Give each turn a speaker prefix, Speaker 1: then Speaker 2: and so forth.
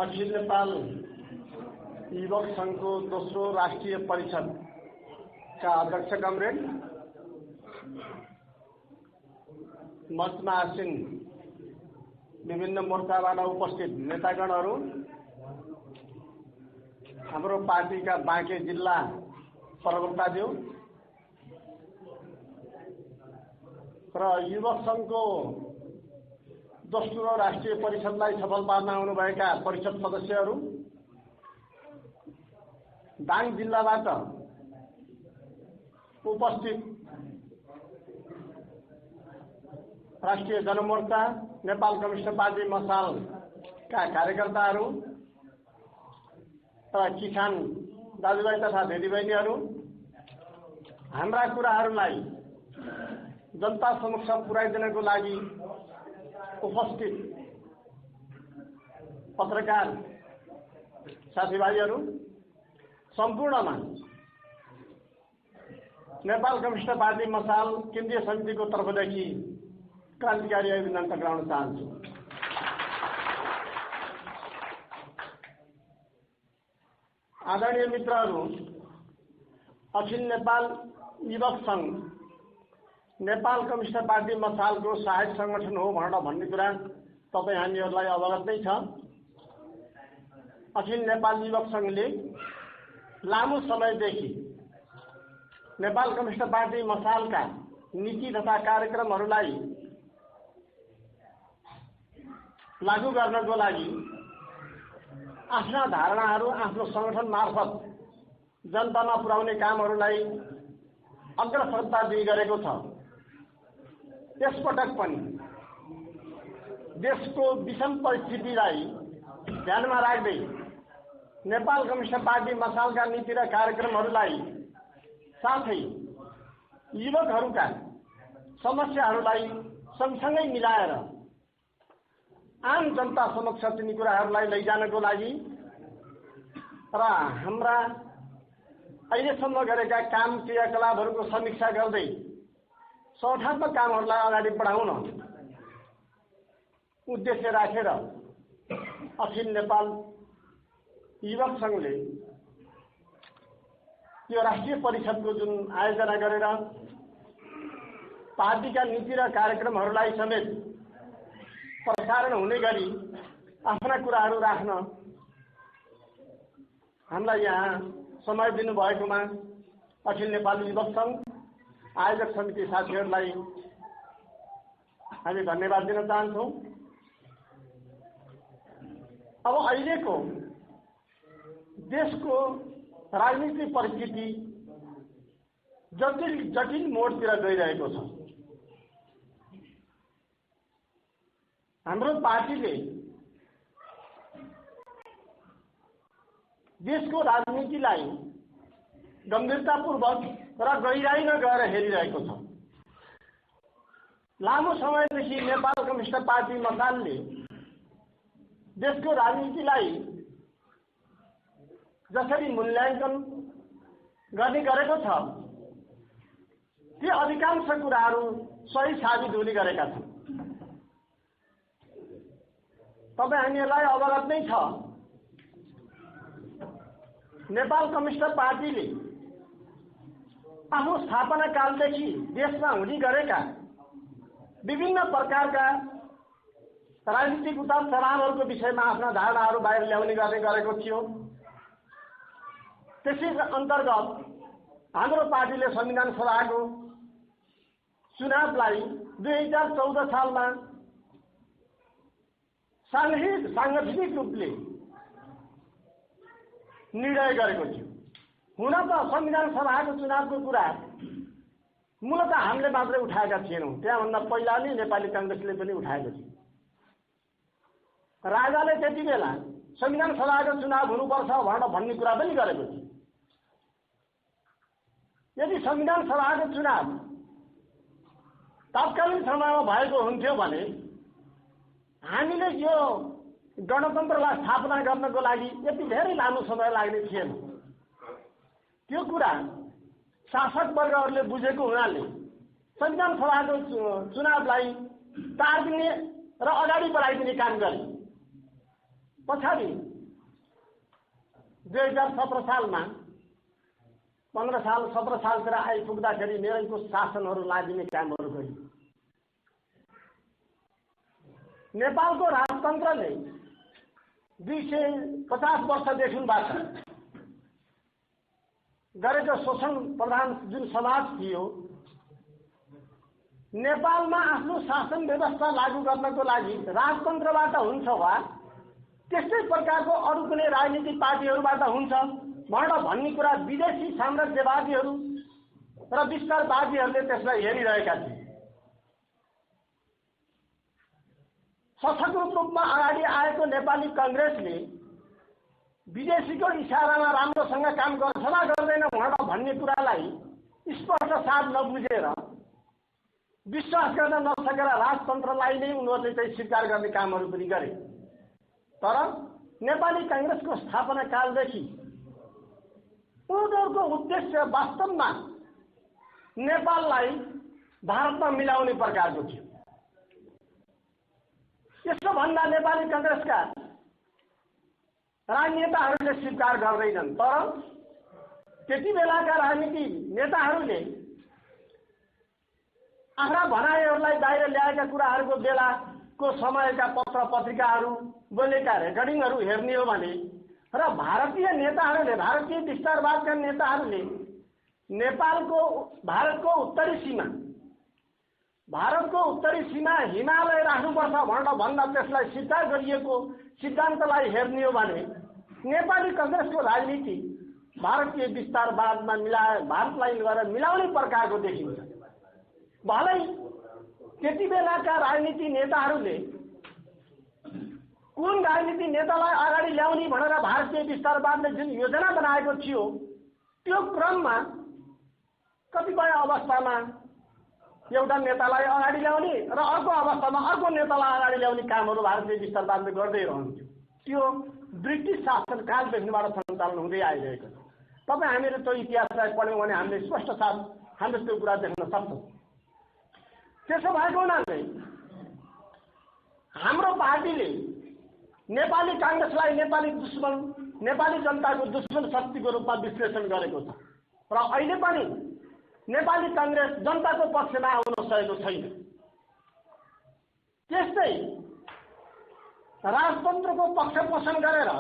Speaker 1: अखिल नेपाल युवक संघको दोस्रो राष्ट्रिय परिषदका अध्यक्ष कमरेड, मञ्चमा आसीन विभिन्न मोर्चाबाट उपस्थित नेतागणहरू, हाम्रो पार्टीका बाँके जिल्ला प्रवक्ताज्यू र युवक संघको दोस्रो राष्ट्रिय परिषदलाई सफल पार्न आउनुभएका परिषद सदस्यहरू, दाङ जिल्लाबाट उपस्थित राष्ट्रिय जनमोर्चा, नेपाल कम्युनिस्ट पार्टी मसालका कार्यकर्ताहरू र किसान दाजुभाइ तथा दिदीबहिनीहरू, हाम्रा कुराहरूलाई जनता समक्ष पुर्याइदिनको लागि उपस्थित पत्रकार साथीभाइहरू, सम्पूर्णमा नेपाल कम्युनिस्ट पार्टी मसाल केन्द्रीय समितिको तर्फदेखि क्रान्तिकारी अभिनन्दन टक्राउन चाहन्छु। आदरणीय मित्रहरू, अखिल नेपाल युवक संघ नेपाल कम्युनिस्ट पार्टी मसालको सहायक संगठन हो भन्ने कुरा तपाईँ हामीहरूलाई अवगत नै छ। अखिल नेपाल युवक संघले लामो समयदेखि नेपाल कम्युनिस्ट पार्टी मसालका नीति तथा कार्यक्रमहरूलाई लागू गर्नको लागि आफ्ना धारणाहरू आफ्नो संगठन मार्फत जनतामा पुर्याउने कामहरूलाई अग्रसरता दिइ गरेको छ। यसपटक पनि देशको विषम परिस्थितिलाई ध्यानमा राख्दै नेपाल कम्युनिस्ट पार्टी मसालका नीति र कार्यक्रमहरूलाई साथै युवकहरूका समस्याहरूलाई सँगसँगै मिलाएर आम जनता समक्ष तिनी कुराहरूलाई लैजानको लागि र हाम्रा अहिलेसम्म गरेका काम क्रियाकलापहरूको समीक्षा गर्दै सौठात्मक कामहरूलाई अगाडि बढाउन उद्देश्य राखेर अखिल नेपाल युवक संघले यो राष्ट्रिय परिषदको जुन आयोजना गरेर पार्टीका नीति र कार्यक्रमहरूलाई समेत प्रसारण हुने गरी आफ्ना कुराहरू राख्न हामीलाई यहाँ समय दिनुभएकोमा अखिल नेपाल युवक संघ आयोजक समिति साथीहरूलाई हामी धन्यवाद दिन चाहन्छौँ। अब अहिलेको देशको राजनीतिक परिस्थिति जटिल मोडतिर गइरहेको छ। हाम्रो पार्टीले देशको राजनीतिलाई गम्भीरतापूर्वक र गहिराइमा गएर हेरिरहेको छ। लामो समयदेखि नेपाल कम्युनिस्ट पार्टी मसालले देशको राजनीतिलाई जसरी मूल्याङ्कन गर्ने गरेको छ, ती अधिकांश कुराहरू सही साबित हुने गरेका छन्। तपाईँ हामीहरूलाई अवगत नै छ, नेपाल कम्युनिस्ट पार्टीले आफ्नो स्थापना कालदेखि देशमा हुने गरेका विभिन्न प्रकारका राजनीतिक उतार चढावहरूको विषयमा आफ्ना धारणाहरू बाहिर ल्याउने गरेको थियो। त्यसै अन्तर्गत हाम्रो पार्टीले संविधान सभाको चुनावलाई 2014 सालमा सांगठनिक रूपले निर्णय गरेको थियो। हुन त संविधान सभाको चुनावको कुरा मूलतः हामीले मात्रै उठाएका थिएनौँ, त्यहाँभन्दा पहिला नै नेपाली कांग्रेसले पनि उठाएको थियो। राजाले त्यति बेला संविधान सभाको चुनाव हुनुपर्छ भन्ने कुरा पनि गरेको थियो। यदि संविधान सभाको चुनाव तत्कालीन समयमा भएको हुन्थ्यो भने हामीले यो गणतन्त्रलाई स्थापना गर्नको लागि यति धेरै लामो समय लाग्ने थिएन। त्यो कुरा शासक वर्गहरूले बुझेको हुनाले संविधान सभाको चुनावलाई टार्दिने र अगाडि बढाइदिने काम गरे। पछाडि 2017 सालमा 15 साल 17 सालतिर आइपुग्दाखेरि निरङ्कुश शासनहरू लादिने कामहरू गरियो। नेपालको राजतन्त्रले 250 वर्षदेखिबाट गरेको शोषण प्रधान जुन समाज थियो, नेपालमा आफ्नो शासन व्यवस्था लागू गर्नको लागि राजतन्त्रबाट हुन्छ वा त्यस्तै प्रकारको अरू कुनै राजनीतिक पार्टीहरूबाट हुन्छ भन्ने कुरा विदेशी साम्राज्यवादीहरू र विस्तारवादीहरूले त्यसलाई हेरिरहेका थिए। सशक्त रूपमा अगाडि आएको नेपाली कांग्रेसले विदेशीको इशारामा राम्रोसँग काम गर्छ वा गर्दैन भन्ने कुरालाई स्पष्ट साथ नबुझेर विश्वास गर्न नसकेर राजतन्त्रलाई नै उनीहरूले चाहिँ स्वीकार गर्ने कामहरू पनि गरे। तर नेपाली कांग्रेसको स्थापना कालदेखि उनीहरूको उद्देश्य वास्तवमा नेपाललाई भारतमा मिलाउने प्रकारको थियो। यसो भन्दा नेपाली कांग्रेसका राजनेताहरूले स्वीकार गर्दैनन्, तर त्यति बेलाका राजनीति नेताहरूले आफ्ना भनाइहरूलाई बाहिर ल्याएका कुराहरूको बेलाको समयका पत्र पत्रिकाहरू बोलेका रेकर्डिङहरू हेर्ने हो भने र भारतीय नेताहरूले भारतीय विस्तारवादका नेताहरूले भारतको उत्तरी सीमा हिमालय राख्नुपर्छ भन्दा त्यसलाई स्वीकार गरिएको सिद्धान्तलाई हेर्ने हो भने नेपाली कांग्रेसको राजनीति भारतीय विस्तारवादमा भारतलाई गरेर मिलाउने प्रकारको देखिन्छ। भलै त्यति बेलाका राजनीति नेताहरूले कुन राजनीति नेतालाई अगाडि ल्याउने भनेर भारतीय विस्तारवादले जुन योजना बनाएको थियो, त्यो क्रममा कतिपय अवस्थामा एउटा नेतालाई अगाडि ल्याउने र अर्को अवस्थामा अर्को नेतालाई अगाडि ल्याउने कामहरू भारतीय विस्तारवादले गर्दै रहन्थ्यो। त्यो ब्रिटिस शासनकालदेखिबाट सञ्चालन हुँदै आइरहेको छ। तपाईँ हामीले त्यो इतिहासलाई पढ्यौँ भने हामीले स्पष्ट साथ हामीले त्यो कुरा देख्न सक्छौँ। त्यसो भएको हुनाले हाम्रो पार्टीले नेपाली कांग्रेसलाई नेपाली जनताको दुश्मन शक्तिको रूपमा विश्लेषण गरेको छ र अहिले पनि नेपाली कांग्रेस जनताको पक्षमा आउन सकेको छैन। त्यस्तै राजतन्त्रको पक्ष पोषण गरेर